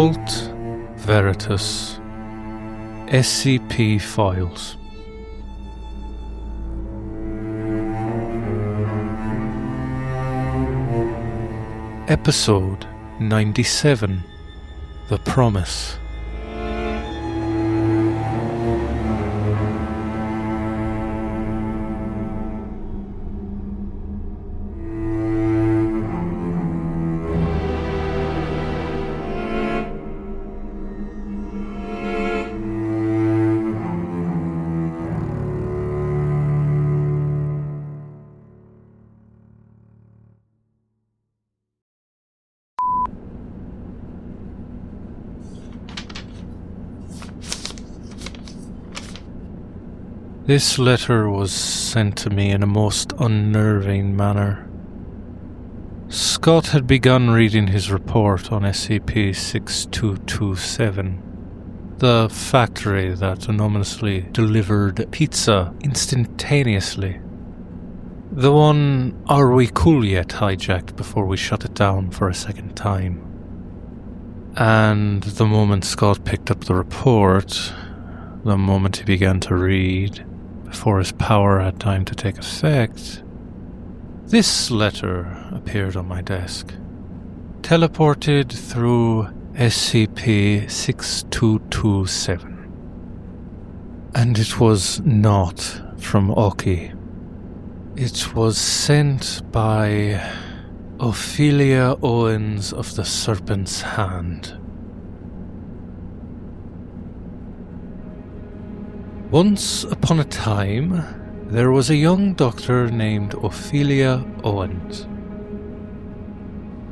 Occult Veritas SCP Files. Episode 97 The Promise. This letter was sent to me in a most unnerving manner. Scott had begun reading his report on SCP-6227, the factory that anonymously delivered pizza instantaneously. The one Are We Cool Yet hijacked before we shut it down for a second time. And the moment Scott picked up the report, the moment he began to read, before his power had time to take effect, this letter appeared on my desk, teleported through SCP-6227. And it was not from Oki. It was sent by Ophelia Owens of the Serpent's Hand. Once upon a time, there was a young doctor named Ophelia Owens.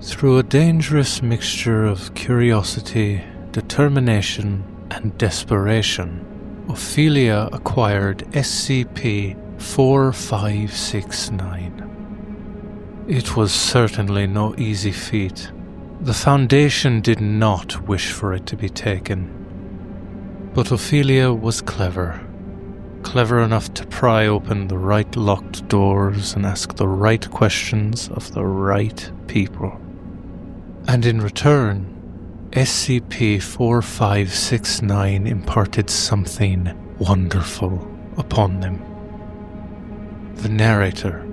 Through a dangerous mixture of curiosity, determination, and desperation, Ophelia acquired SCP-4569. It was certainly no easy feat. The Foundation did not wish for it to be taken. But Ophelia was clever enough to pry open the right locked doors and ask the right questions of the right people. And in return, SCP-4569 imparted something wonderful upon them. The narrator,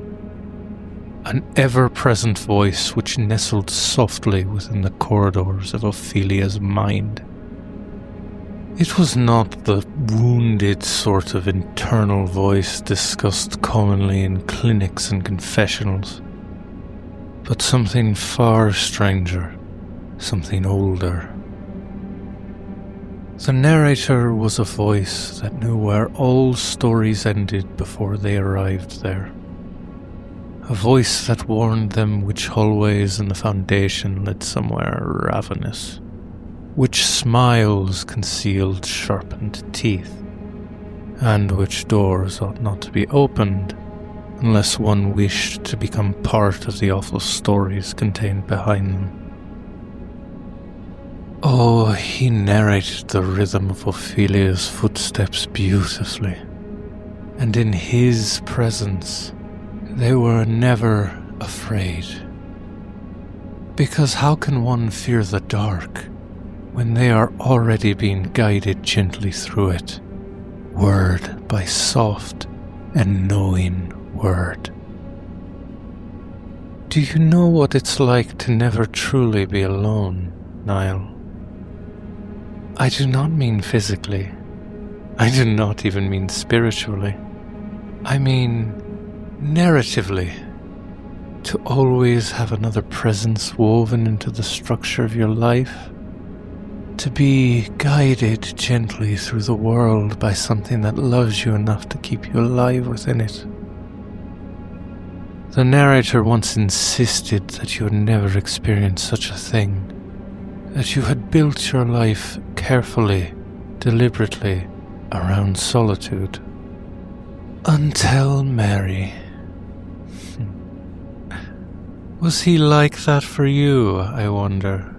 an ever-present voice which nestled softly within the corridors of Ophelia's mind. It was not the wounded sort of internal voice discussed commonly in clinics and confessionals, but something far stranger, something older. The narrator was a voice that knew where all stories ended before they arrived there. A voice that warned them which hallways in the Foundation led somewhere ravenous, which smiles concealed sharpened teeth, and which doors ought not to be opened unless one wished to become part of the awful stories contained behind them. Oh, he narrated the rhythm of Ophelia's footsteps beautifully, and in his presence they were never afraid. Because how can one fear the dark when they are already being guided gently through it, word by soft and knowing word? Do you know what it's like to never truly be alone, Niall? I do not mean physically. I do not even mean spiritually. I mean narratively. To always have another presence woven into the structure of your life. To be guided gently through the world by something that loves you enough to keep you alive within it. The narrator once insisted that you had never experienced such a thing, that you had built your life carefully, deliberately, around solitude. Until Mary. Was he like that for you, I wonder?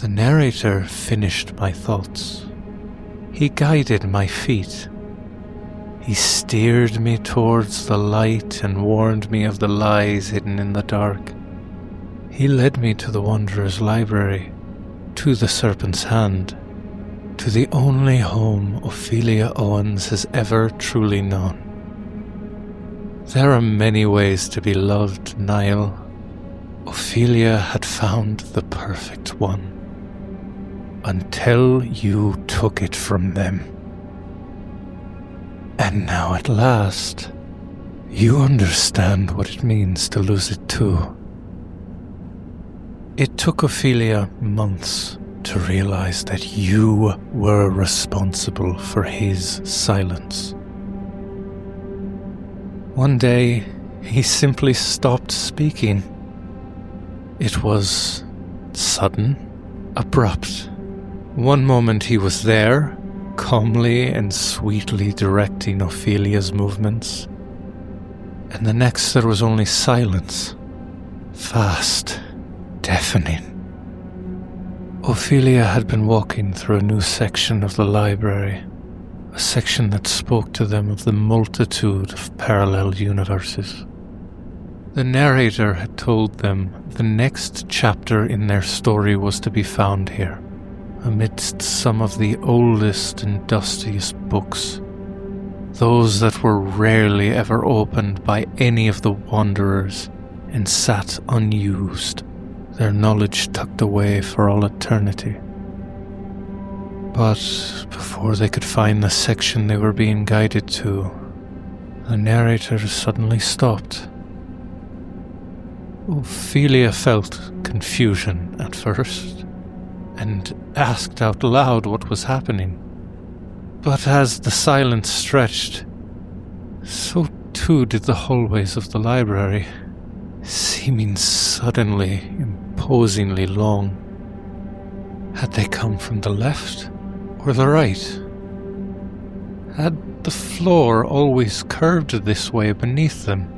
The narrator finished my thoughts. He guided my feet. He steered me towards the light and warned me of the lies hidden in the dark. He led me to the Wanderer's library, to the serpent's hand, to the only home Ophelia Owens has ever truly known. There are many ways to be loved, Niall. Ophelia had found the perfect one. Until you took it from them. And now at last, you understand what it means to lose it too. It took Ophelia months to realize that you were responsible for his silence. One day, he simply stopped speaking. It was sudden, abrupt. One moment he was there, calmly and sweetly directing Ophelia's movements, and the next there was only silence, vast, deafening. Ophelia had been walking through a new section of the library, a section that spoke to them of the multitude of parallel universes. The narrator had told them the next chapter in their story was to be found here, amidst some of the oldest and dustiest books, those that were rarely ever opened by any of the wanderers and sat unused, their knowledge tucked away for all eternity. But before they could find the section they were being guided to, the narrator suddenly stopped. Ophelia felt confusion at first, and asked out loud what was happening. But as the silence stretched, so too did the hallways of the library, seeming suddenly, imposingly long. Had they come from the left or the right? Had the floor always curved this way beneath them?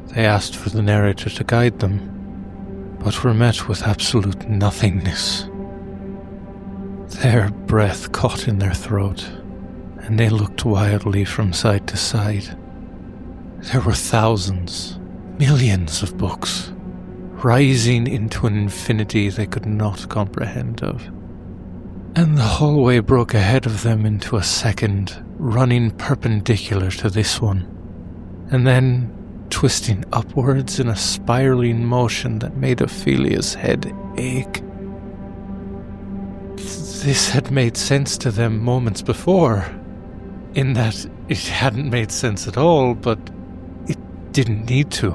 They asked for the narrator to guide them, but were met with absolute nothingness. Their breath caught in their throat, and they looked wildly from side to side. There were thousands, millions of books, rising into an infinity they could not comprehend of. And the hallway broke ahead of them into a second, running perpendicular to this one, and then twisting upwards in a spiraling motion that made Ophelia's head ache. This had made sense to them moments before, in that it hadn't made sense at all, but it didn't need to.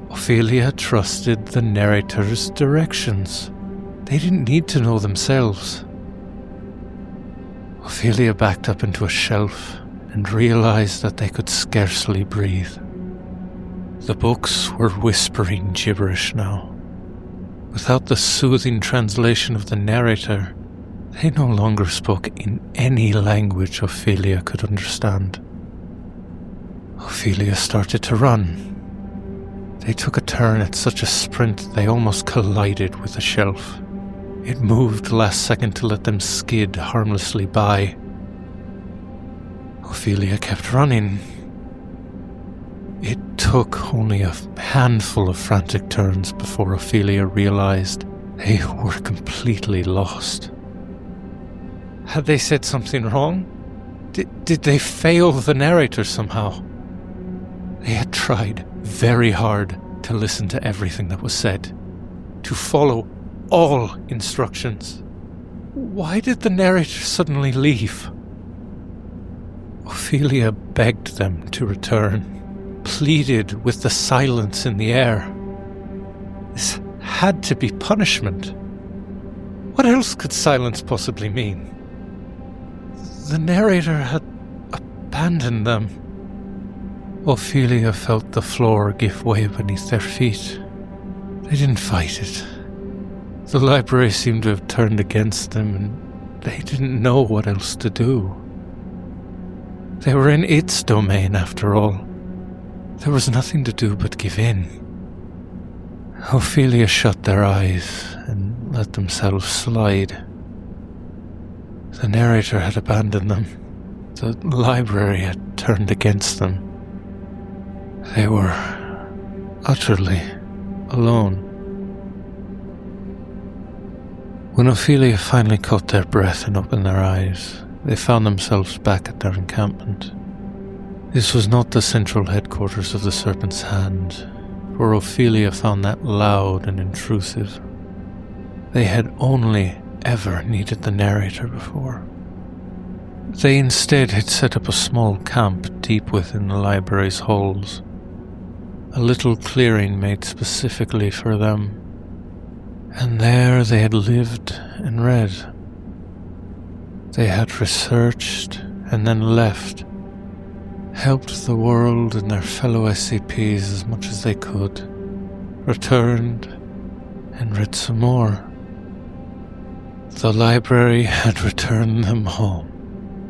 Ophelia trusted the narrator's directions. They didn't need to know themselves. Ophelia backed up into a shelf and realized that they could scarcely breathe. The books were whispering gibberish now. Without the soothing translation of the narrator, they no longer spoke in any language Ophelia could understand. Ophelia started to run. They took a turn at such a sprint they almost collided with the shelf. It moved the last second to let them skid harmlessly by. Ophelia kept running. It took only a handful of frantic turns before Ophelia realized they were completely lost. Had they said something wrong? Did they fail the narrator somehow? They had tried very hard to listen to everything that was said, to follow all instructions. Why did the narrator suddenly leave? Ophelia begged them to return, pleaded with the silence in the air. This had to be punishment. What else could silence possibly mean? The narrator had abandoned them. Ophelia felt the floor give way beneath their feet. They didn't fight it. The library seemed to have turned against them, and they didn't know what else to do. They were in its domain, after all. There was nothing to do but give in. Ophelia shut their eyes and let themselves slide. The narrator had abandoned them. The library had turned against them. They were utterly alone. When Ophelia finally caught their breath and opened their eyes, they found themselves back at their encampment. This was not the central headquarters of the Serpent's Hand, for Ophelia found that loud and intrusive. They had only ever needed the narrator before. They instead had set up a small camp deep within the library's halls, a little clearing made specifically for them, and there they had lived and read. They had researched and then left, helped the world and their fellow SCPs as much as they could, returned and read some more. The library had returned them home.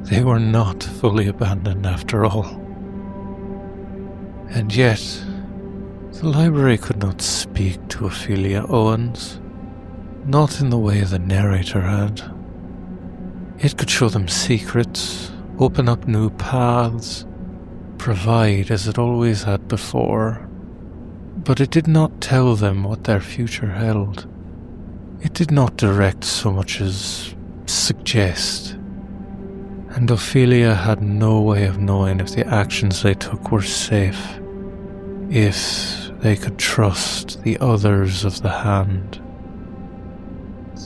They were not fully abandoned after all. And yet, the library could not speak to Ophelia Owens, not in the way the narrator had. It could show them secrets, open up new paths, provide as it always had before, but it did not tell them what their future held. It did not direct so much as suggest, and Ophelia had no way of knowing if the actions they took were safe, if they could trust the others of the Hand.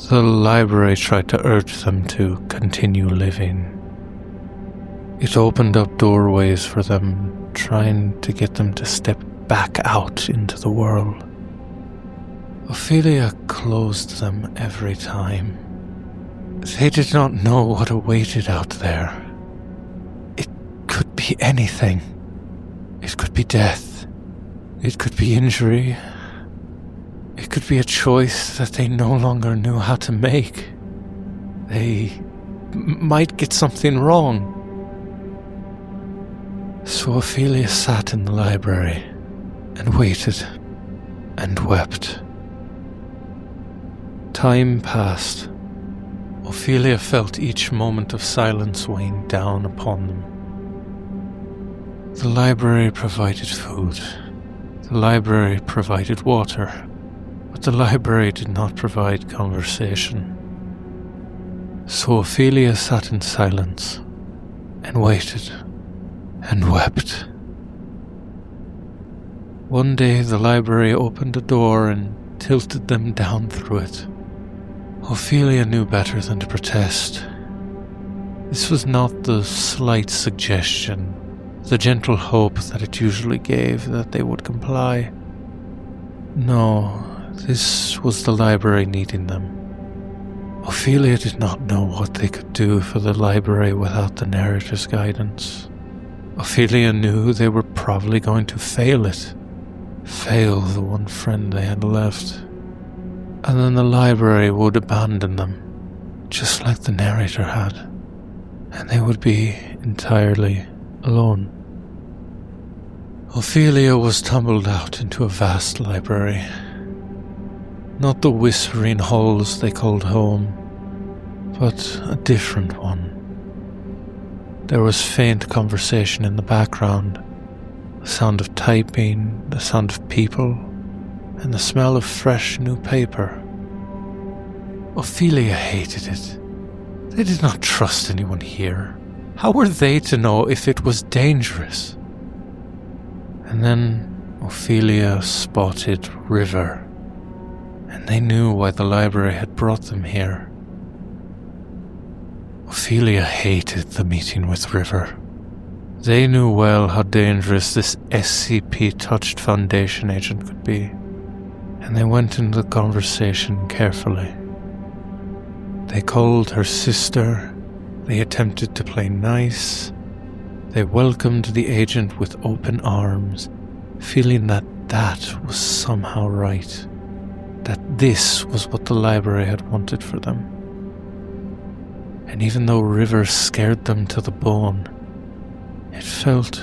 The library tried to urge them to continue living. It opened up doorways for them, trying to get them to step back out into the world. Ophelia closed them every time. They did not know what awaited out there. It could be anything. It could be death. It could be injury. It could be a choice that they no longer knew how to make. They might get something wrong. So Ophelia sat in the library and waited and wept. Time passed. Ophelia felt each moment of silence weighing down upon them. The library provided food. The library provided water. But the library did not provide conversation. So Ophelia sat in silence and waited and wept. One day the library opened a door and tilted them down through it. Ophelia knew better than to protest. This was not the slight suggestion, the gentle hope that it usually gave that they would comply. No, this was the library needing them. Ophelia did not know what they could do for the library without the narrator's guidance. Ophelia knew they were probably going to fail it. Fail the one friend they had left. And then the library would abandon them, just like the narrator had. And they would be entirely alone. Ophelia was tumbled out into a vast library. Not the whispering halls they called home, but a different one. There was faint conversation in the background, the sound of typing, the sound of people, and the smell of fresh new paper. Ophelia hated it. They did not trust anyone here. How were they to know if it was dangerous? And then Ophelia spotted River, and they knew why the library had brought them here. Ophelia hated the meeting with River. They knew well how dangerous this SCP-touched Foundation agent could be, and they went into the conversation carefully. They called her sister, they attempted to play nice, they welcomed the agent with open arms, feeling that that was somehow right, that this was what the library had wanted for them. And even though River scared them to the bone, it felt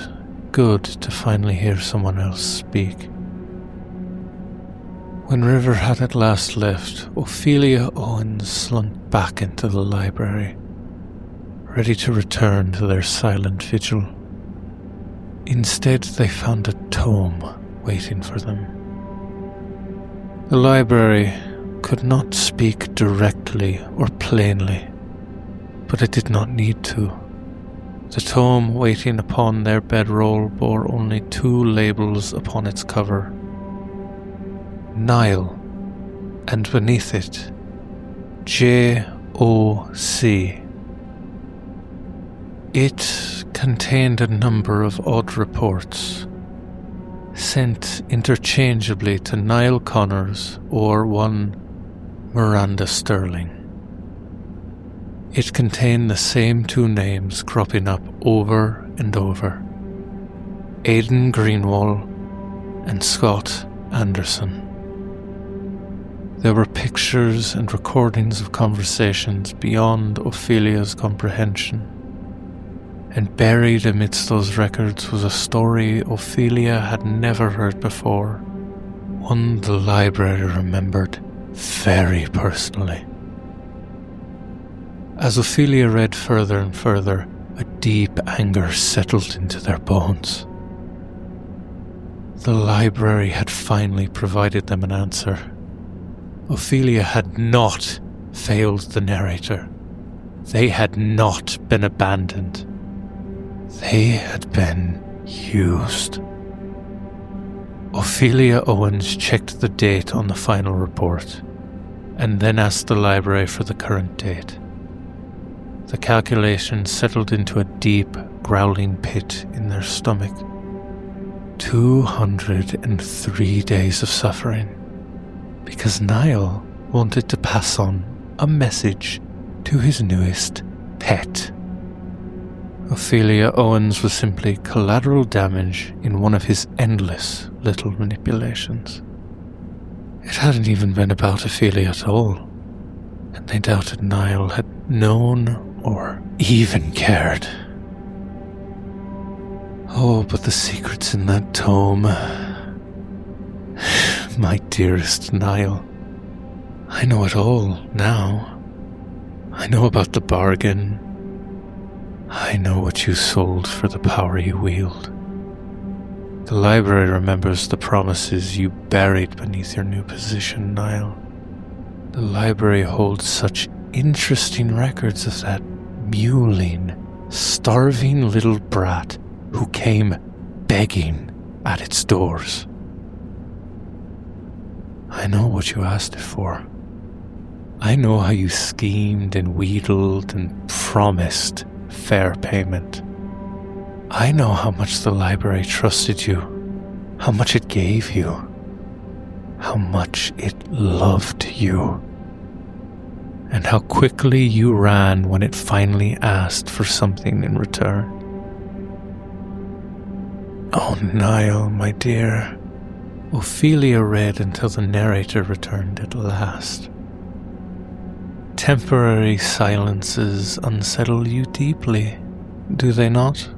good to finally hear someone else speak. When River had at last left, Ophelia Owens slunk back into the library, ready to return to their silent vigil. Instead, they found a tome waiting for them. The library, could not speak directly or plainly, but it did not need to. The tome waiting upon their bedroll bore only 2 labels upon its cover: Niall, and beneath it, J.O.C. It contained a number of odd reports, sent interchangeably to Niall Connors or one Miranda Sterling. It contained the same 2 names cropping up over and over: Aidan Greenwall and Scott Anderson. There were pictures and recordings of conversations beyond Ophelia's comprehension, and buried amidst those records was a story Ophelia had never heard before, one the library remembered very personally. As Ophelia read further and further, a deep anger settled into their bones. The library had finally provided them an answer. Ophelia had not failed the narrator. They had not been abandoned. They had been used. Ophelia Owens checked the date on the final report, and then asked the library for the current date. The calculation settled into a deep, growling pit in their stomach. 203 days of suffering, because Niall wanted to pass on a message to his newest pet. Ophelia Owens was simply collateral damage in one of his endless little manipulations. It hadn't even been about Ophelia at all, and they doubted Niall had known or even cared. Oh, but the secrets in that tome. My dearest Niall, I know it all now. I know about the bargain. I know what you sold for the power you wield. The library remembers the promises you buried beneath your new position, Niall. The library holds such interesting records of that mewling, starving little brat who came begging at its doors. I know what you asked it for. I know how you schemed and wheedled and promised fair payment. I know how much the library trusted you, how much it gave you, how much it loved you, and how quickly you ran when it finally asked for something in return. Oh, Niall, my dear. Ophelia read until the narrator returned at last. Temporary silences unsettle you deeply, do they not?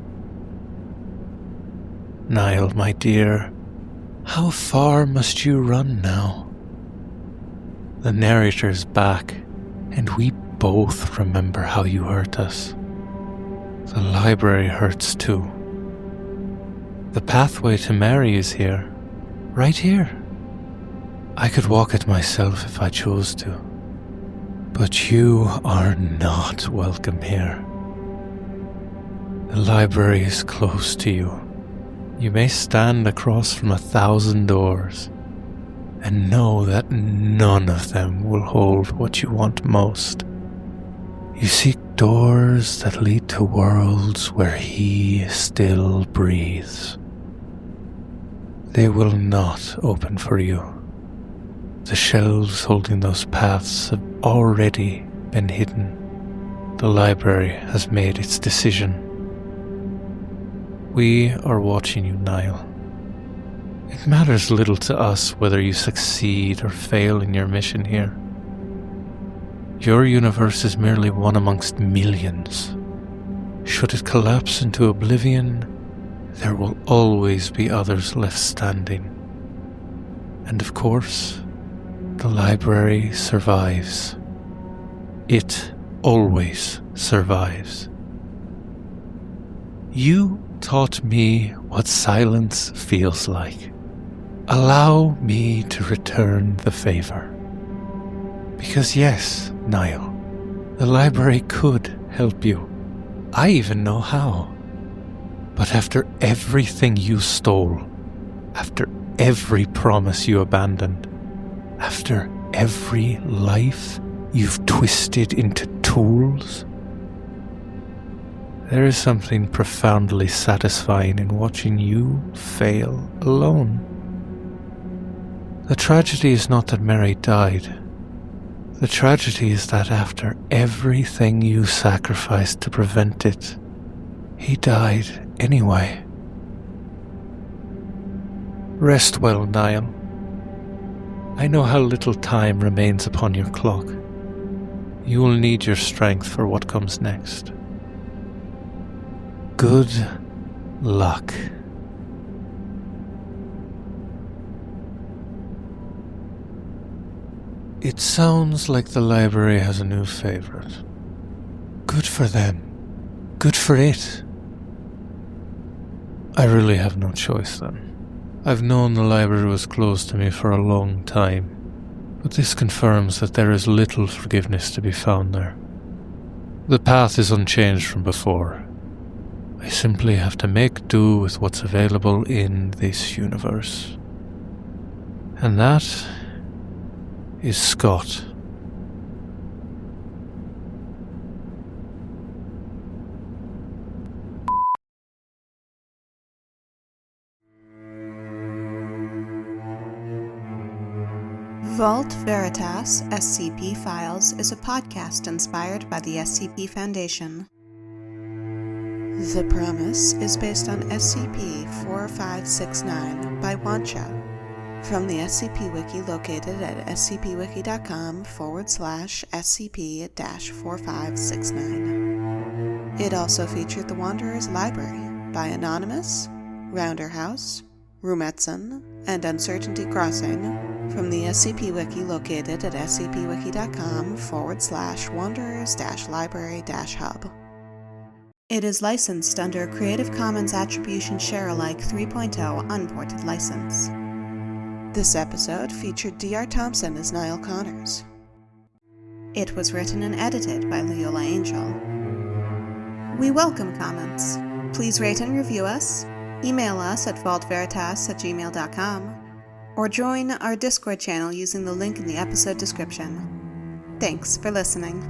Niall, my dear, how far must you run now? The narrator's back, and we both remember how you hurt us. The library hurts too. The pathway to Mary is here, right here. I could walk it myself if I chose to. But you are not welcome here. The library is close to you. You may stand across from 1,000 doors and know that none of them will hold what you want most. You seek doors that lead to worlds where he still breathes. They will not open for you. The shelves holding those paths have already been hidden. The library has made its decision. We are watching you, Niall. It matters little to us whether you succeed or fail in your mission here. Your universe is merely one amongst millions. Should it collapse into oblivion, there will always be others left standing. And of course, the library survives. It always survives. You taught me what silence feels like. Allow me to return the favor. Because yes, Niall, the library could help you. I even know how. But after everything you stole, after every promise you abandoned, after every life you've twisted into tools, there is something profoundly satisfying in watching you fail alone. The tragedy is not that Mary died. The tragedy is that after everything you sacrificed to prevent it, he died anyway. Rest well, Niall. I know how little time remains upon your clock. You will need your strength for what comes next. Good luck. It sounds like the library has a new favorite. Good for them. Good for it. I really have no choice then. I've known the library was closed to me for a long time, but this confirms that there is little forgiveness to be found there. The path is unchanged from before. I simply have to make do with what's available in this universe. And that is Scott. Vault Veritas SCP Files is a podcast inspired by the SCP Foundation. The Promise is based on SCP-4569 by Wancha from the SCP Wiki located at scpwiki.com/SCP-4569. It also featured The Wanderer's Library by Anonymous, Rounder House, Rumetson, and Uncertainty Crossing from the SCP Wiki located at scpwiki.com/wanderers-library-hub. It is licensed under a Creative Commons Attribution Share-alike 3.0 unported license. This episode featured D.R. Thompson as Niall Connors. It was written and edited by Leola Angel. We welcome comments. Please rate and review us, email us at vaultveritas@gmail.com, or join our Discord channel using the link in the episode description. Thanks for listening.